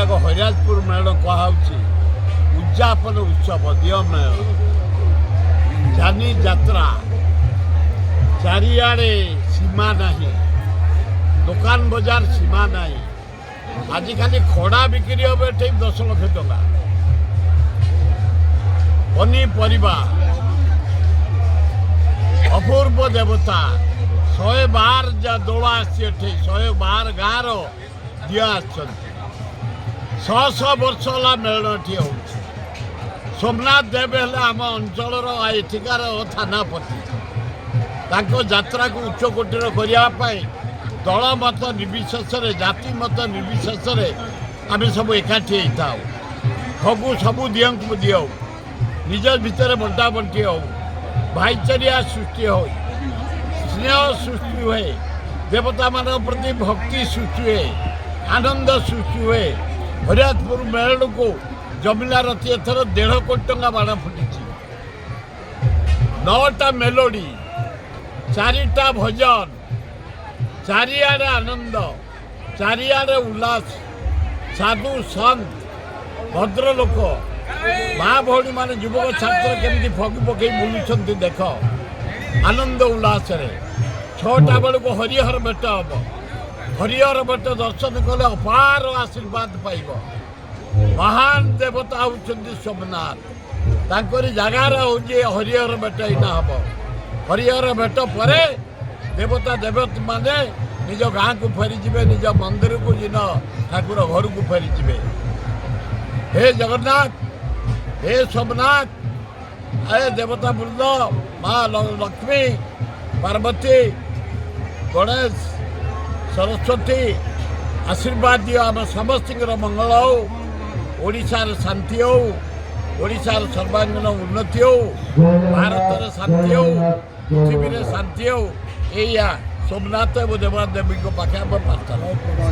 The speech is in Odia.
ଯାକ ହରିରାଜପୁର ମେଳଣ କୁହାହେଉଛି ଉଦ୍ଯାପନ ଉତ୍ସବ ଦିଅ ମେଳ ଯାନି ଯାତ୍ରା ଚାରିଆଡ଼େ ସୀମା ନାହିଁ ଦୋକାନ ବଜାର ସୀମା ନାହିଁ ଆଜିକାଲି ଖଡ଼ା ବିକ୍ରି ହେବ ଏଠି 10 ଲକ୍ଷ ଟଙ୍କା ପନିପରିବା ଅପୂର୍ବ ଦେବତା 112 ଦୋଳ ଆସିଛି ଏଠି 112 ଗାଁର ଦିଅ ଆସିଛନ୍ତି 600 ବର୍ଷ ହେଲା ମେଳଣ ଏଠି ହେଉଛି ସୋମନାଥ ଦେବ ହେଲେ ଆମ ଅଞ୍ଚଳର ଏଠିକାର ଥାନାପତି ତାଙ୍କ ଯାତ୍ରାକୁ ଉଚ୍ଚକୋଟୀର କରିବା ପାଇଁ ଦଳ ମତ ନିର୍ବିଶେଷରେ ଜାତି ମତ ନିର୍ବିଶେଷରେ ଆମେ ସବୁ ଏକାଠି ହେଇଥାଉ ସବୁ ଦିଅଙ୍କୁ ଦିଅ ନିଜ ଭିତରେ ବଣ୍ଟା ବଣ୍ଟି ହେଉ ଭାଇଚାରିଆ ସୃଷ୍ଟି ହଉ ସ୍ନେହ ସୃଷ୍ଟି ହୁଏ ଦେବତାମାନଙ୍କ ପ୍ରତି ଭକ୍ତି ସୃଷ୍ଟି ହୁଏ ଆନନ୍ଦ ସୃଷ୍ଟି ହୁଏ ହରିରାଜପୁର ମେଳଣକୁ ଜମିଲା ରତି ଏଥର 1.5 କୋଟି ଟଙ୍କା ବାଣ ଫୁଟିଛି 9ଟା ମେଲୋଡ଼ି 4ଟା ଭଜନ ଚାରିଆଡ଼େ ଆନନ୍ଦ ଚାରିଆଡ଼େ ଉଲ୍ଲାସ ସାଧୁ ସନ୍ଥ ଭଦ୍ରଲୋକ ମା ଭଉଣୀମାନେ ଯୁବକ ଛାତ୍ର କେମିତି ଫଗି ପକେଇ ବୁଲୁଛନ୍ତି ଦେଖ ଆନନ୍ଦ ଉଲ୍ଲାସରେ 6ଟା ବେଳକୁ ହରିହର ଭେଟ ହେବ ହରିହର ଭେଟ ଦର୍ଶନ କଲେ ଅପାର ଆଶୀର୍ବାଦ ପାଇବ ମହାନ ଦେବତା ହେଉଛନ୍ତି ସୋମନାଥ ତାଙ୍କରି ଜାଗାରେ ହେଉଛି ହରିହର ଭେଟ ଏଇନା ହେବ ହରିହର ଭେଟ ପରେ ଦେବତା ଦେବତାମାନେ ନିଜ ଗାଁକୁ ଫେରିଯିବେ ନିଜ ମନ୍ଦିରକୁ ଦିନ ଠାକୁର ଘରକୁ ଫେରିଯିବେ ହେ ଜଗନ୍ନାଥ हे सोमनाथ हे देवता बृंद माँ लक्ष्मी पार्वती गणेश सरस्वती आशीर्वाद दियो आम समस्त मंगल हो ओडिशार शांति हो ओडिशार सर्वांगीन उन्नति हो भारत शांति हो पृथ्वी शांति हो या सोमनाथ देवा देवी पाखे प्रार्थना।